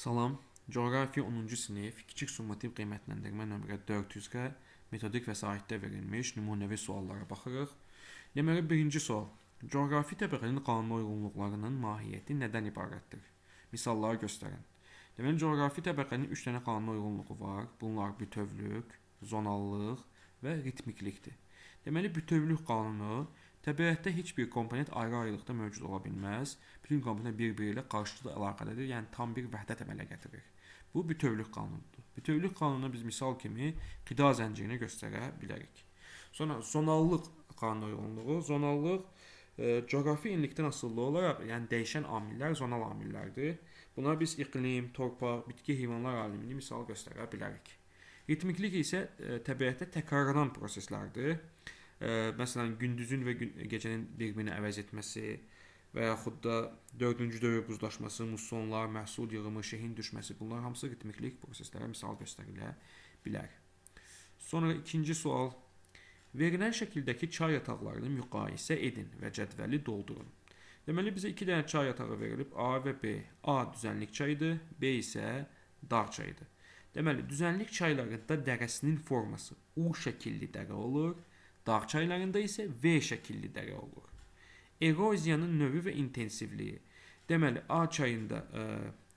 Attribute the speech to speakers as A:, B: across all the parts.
A: Salam, coğrafiya 10-cu sinif, kiçik summativ qiymətləndirmə nömrə 400-ə metodik vəsaitdə verilmiş nümunəvi suallara baxırıq. Deməli, birinci sual. Coğrafi təbəqənin qanuna uyğunluqlarının mahiyyəti nədən ibarətdir? Misalları göstərin. Deməli, coğrafi təbəqənin 3 dənə qanuna uyğunluğu var. Bunlar bütövlük, zonallıq və ritmiklikdir. Deməli, bütövlük qanunu təbiətdə heç bir komponent ayrı-ayrılıqda mövcud ola bilməz. Bütün komponent bir-biri ilə qarşılıqlı əlaqədədir, yəni tam bir vəhdət əmələ gətirir. Bu bütövlük qanunudur. Bütövlük qanununu biz misal kimi qida zəncirini göstərə bilərik. Sonra zonallıq qanuna uyğunluğu. Zonallıq coğrafi enlikdən asılı olaraq, yəni dəyişən amillər zonal amillərdir. Buna biz iqlim, torpaq, bitki, heyvanlar aləmini misal göstərə bilərik. Ritmiklik isə təbiətdə təkrarlanan proseslərdir. Məsələn, gündüzün və gecənin bir-birini əvəz etməsi və yaxud da 4-cü dövr buzlaşması, mussonlar, məhsul yığımı, şehin düşməsi, bunlar hamısı ritmiklik proseslərə misal göstərilə bilər. Sonra ikinci sual. Verilən şəkildəki çay yataqlarını müqayisə edin və cədvəli doldurun. Deməli, bizə 2 dənə çay yatağı verilib, A və B. A düzənlik çaydır, B isə dağ çayıdır. Deməli, düzənlik çaylarında dərəsinin forması U şəkilli dərə olur, dağ çaylarında isə V şəkilli dərə olur. Eroziyanın növü və intensivliyi. Deməli, A çayında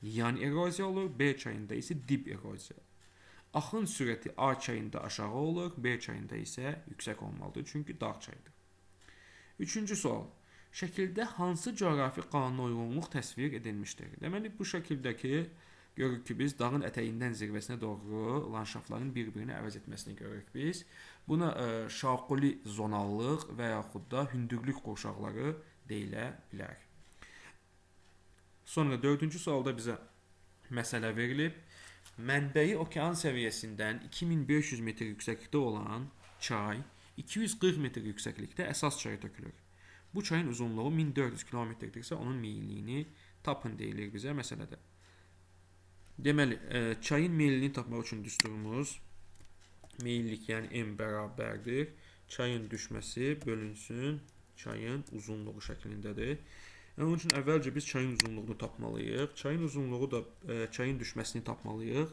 A: yan eroziya olur, B çayında isə dib eroziya. Axın sürəti A çayında aşağı olur, B çayında isə yüksək olmalıdır, çünki dağ çayıdır. Üçüncü sual. Şəkildə hansı coğrafi qanuna uyğunluq təsvir edilmişdir? Deməli, bu şəkildəki görürük ki, biz dağın ətəyindən zirvəsinə doğru landşaftların bir-birini əvəz etməsini görürük biz. Buna şaquli zonallıq və yaxud da hündürlük qurşaqları deyilə bilər. Sonra 4-cü sualda bizə məsələ verilib. Mənbəyi okean səviyyəsindən 2500 metr yüksəklikdə olan çay 240 metr yüksəklikdə əsas çaya tökülür. Bu çayın uzunluğu 1400 km-dirsə, onun meyilliyini tapın deyilir bizə məsələdə. Deməli, çayın meyilliyini tapmaq üçün düsturumuz meyillik, yəni M bərabərdir. Çayın düşməsi bölünsün çayın uzunluğu şəklindədir. Onun üçün əvvəlcə biz çayın uzunluğunu tapmalıyıq. Çayın uzunluğu da çayın düşməsini tapmalıyıq.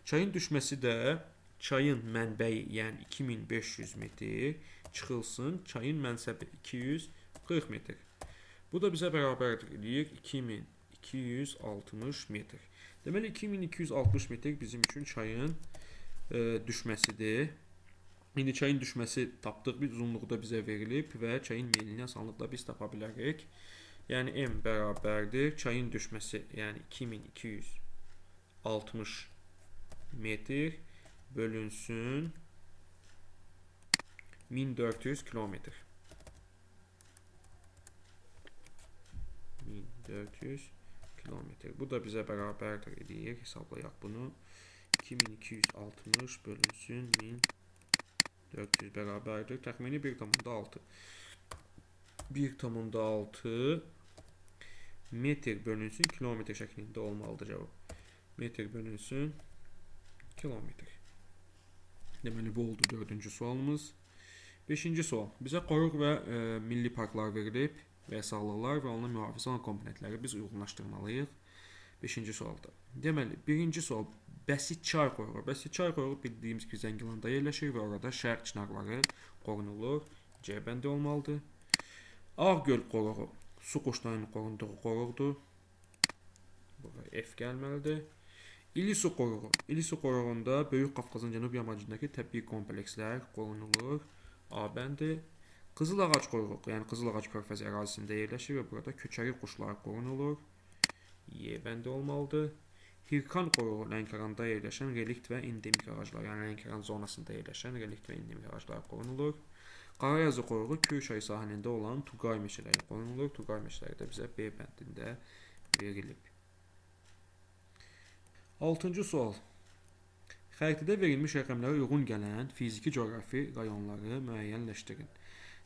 A: Çayın düşməsi də çayın mənbəyi, yəni 2500 metr çıxılsın çayın mənsəbi 240 metr. Bu da bizə bərabərdir eləyir 2260 metr. Deməli, 2260 metr bizim üçün çayın düşməsidir. İndi çayın düşməsi tapdıq, bir uzunluğu da bizə verilib və çayın meylini asanlıqla biz tapa bilərik. Yəni, M bərabərdir. Çayın düşməsi, yəni 2260 metr bölünsün 1400 kilometr. 1400 kilometr. Bu da bizə bərabərdir eləyir. Hesablayaq bunu. 2260 bölünsün 1400 bərabərdir. Təxmini 1,6. 1,6 metr bölünsün kilometr şəklində olmalıdır cavab. Metr bölünsün kilometr. Deməli, bu oldu 4-cü sualımız. 5-ci sual. Bizə qoruq və milli parklar verilib və sağlıqlar və onunla mühafizə olan komponentləri biz uyğunlaşdırmalıyıq. 5-ci sualda. Deməli, birinci sual. Bəsit çay qoruğu. Bəsit çay qoruğu bildiyimiz ki, Zəngilanda yerləşir və orada şərq çinarları qorunulur. C bəndi olmalıdır. Ağgöl qoruğu su quşlarının qorunduğu qoruqdur. Buraya F gəlməlidir. İlisu qoruğu. İlisu qoruğunda Böyük Qafqazın cənub yamacındakı təbii komplekslər qorunulur. A bəndi. Qızıl ağac qoruğu, yəni Qızıl ağac körfəzi ərazisində yerləşir və burada köçəri quşlar qorunulur. Y bəndi olmalıdır. Hirkan qoruğu Lənkəranda yerləşən relikt və endemik ağaclar, yəni Lənkəran zonasında yerləşən relikt və endemik ağaclar qorunulur. Qarayazı qoruğu Kürçay sahilində olan Tuqay meşələri qorunulur. Tuqay meşələri də bizə B bəndində verilib. 6-cı sual. Xəritədə verilmiş rəqəmlərə uyğun gələn fiziki coğrafi rayonları müəyyənləşdirin.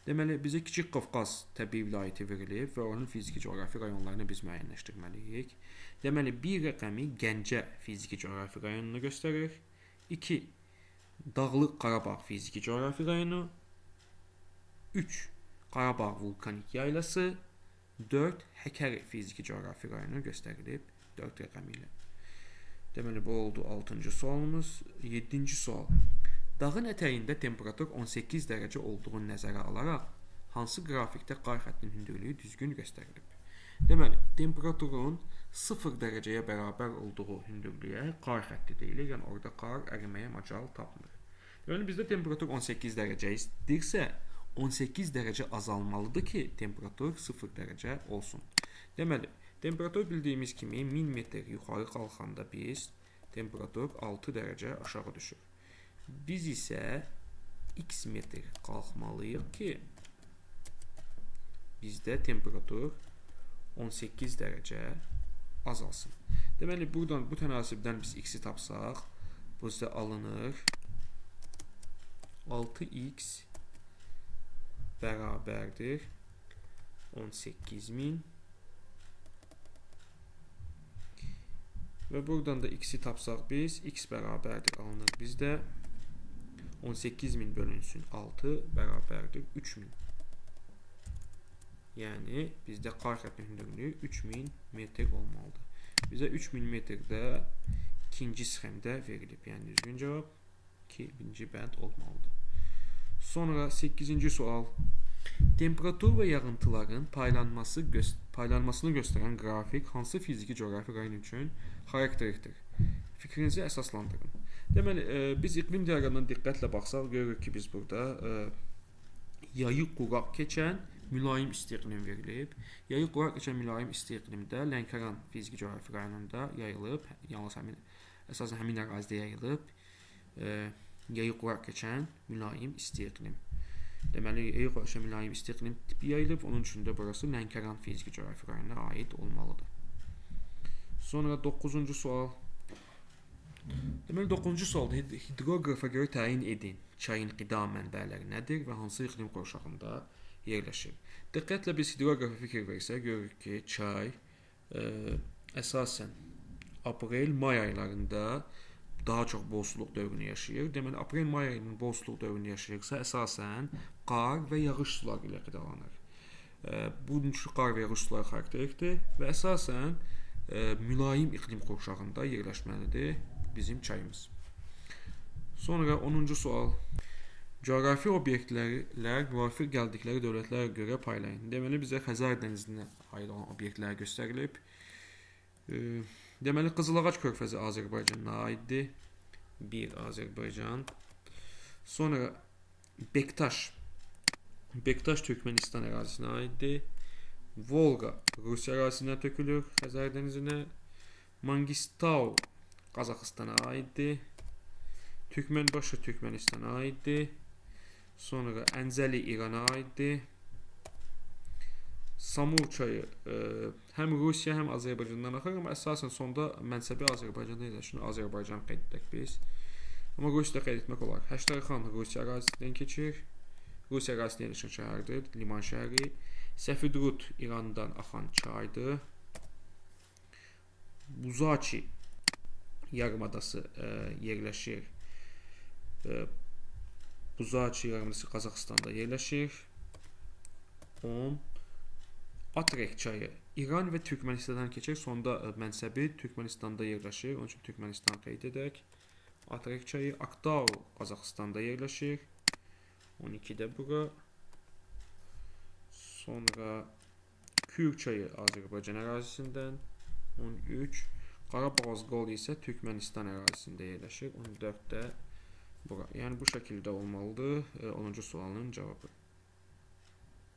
A: Deməli, bizə Kiçik Qafqaz təbii vilayəti verilib və onun fiziki coğrafi rayonlarını biz müəyyənləşdirməliyik. Deməli, bir rəqəmi Gəncə fiziki coğrafi rayonunu göstərir. 2. Dağlıq Qarabağ fiziki coğrafi rayonu. 3. Qarabağ vulkanik yaylası. 4. Həkəri fiziki coğrafi rayonu göstərilib 4 rəqəmi ilə. Deməli, bu oldu 6-cı sualımız. 7-ci sual. Dağın ətəyində temperatur 18 dərəcə olduğunu nəzərə alaraq, hansı qrafikdə qar xəttinin hündürlüyü düzgün göstərilib? Deməli, temperaturun 0 dərəcəyə bərabər olduğu hündürlüyə qar xətti deyilir. Yəni, orada qar əriməyə macal tapmır. Yəni, bizdə temperatur 18 dərəcə istəyirsə, 18 dərəcə azalmalıdır ki, temperatur 0 dərəcə olsun. Deməli, temperatur bildiyimiz kimi 1000 metr yuxarı qalxanda biz temperatur 6 dərəcə aşağı düşür. Biz isə x metr qalxmalıyıq ki, bizdə temperatur 18 dərəcə azalsın. Deməli, buradan bu tənasibdən biz x-i tapsaq, bu isə alınır 6x bərabərdir 18.000 və buradan da x-i tapsaq biz, x bərabərdir alınır bizdə 18.000 bölünsün 6 bərabərdir 3.000. Yəni, bizdə qar xəttinin hündürlüyü 3000 metr olmalıdır. Bizə 3000 metrdə ikinci sxemdə verilib. Yəni, düzgün cavab 2-ci bənd olmalıdır. Sonra 8-ci sual. Temperatur və yağıntıların paylanmasını göstərən qrafik hansı fiziki coğrafi rayon üçün xarakterikdir? Fikrinizi əsaslandırın. Deməli, biz iqlim diaqramından diqqətlə baxsaq, görürük ki, biz burada yayı quraq keçən mülayim isti iqlim verilib. Yayı quraq keçən mülayim isti iqlimdə Lənkəran fiziki coğrafi rayonunda yayılıb, yalnız əsasən həmin ərazidə yayılıb, yayı quraq keçən mülayim isti iqlim. Deməli, yayı quraq keçən mülayim isti iqlim tipi yayılıb, onun üçün də burası Lənkəran fiziki coğrafi rayonuna aid olmalıdır. Sonra 9-cu sual. Deməli, 9-cu sualda hidroqrafa görə təyin edin. Çayın qida mənbələri nədir və hansı iqlim qurşağında yerləşir? Diqqətlə biz hidroqrafa fikir versək, görürük ki, çay əsasən aprel-may aylarında daha çox bol-suluq dövrünü yaşayır. Deməli, aprel-may ayının bol-suluq dövrünü yaşayırsa, əsasən qar və yağış suları ilə qidalanır. Bunun üçün qar və yağış suları xarakterikdir və əsasən mülayim iqlim qurşağında yerləşməlidir bizim çayımız. Sonra 10-cu sual. Coğrafi obyektlər müvafiq gəldikləri dövlətlərə görə paylayın. Deməli, bizə Xəzər dənizinə aid olan obyektlər göstərilib. Deməli, Qızılağac körfəzi Azərbaycana aiddir. 1 Azərbaycan. Sonra Bektaş Türkmənistan ərazisinə aiddir. Volqa Rusiya ərazisinə tökülür, Xəzər dənizinə. Mangistau Qazaxıstana aiddir. Türkmənbaşı Türkmənistana aiddir. Sonra Əncəli İrana aiddir. Samur çayı həm Rusiya, həm Azərbaycandan axır, amma əsasən sonda mənsəbi Azərbaycanda yerləşir. Azərbaycan qeyd edək biz. Amma Rusiyada qeyd etmək olar. Həştərxan Rusiya ərazisindən keçir. Rusiya ərazisində yerləşən şəhərdir, liman şəhəri. Səfidrud İrandan axan çaydır. Buzaçi yarımadası yerləşir. Buzaçi yarımadası Qazaxıstanda yerləşir. 10. Atrek çayı İran və Türkmənistandan keçir. Sonda mənsəbi Türkmənistanda yerləşir. Onun üçün Türkmənistan qeyd edək. Atrek çayı Aktau Qazaxıstanda yerləşir. 12-də bura. Sonra Kür çayı Azərbaycan ərazisindən. 13. Qarabağaz qolu isə Türkmənistan ərazisində yerləşir. 14-də bura. Yəni bu şəkildə olmalıdır 10-cu sualın cavabı.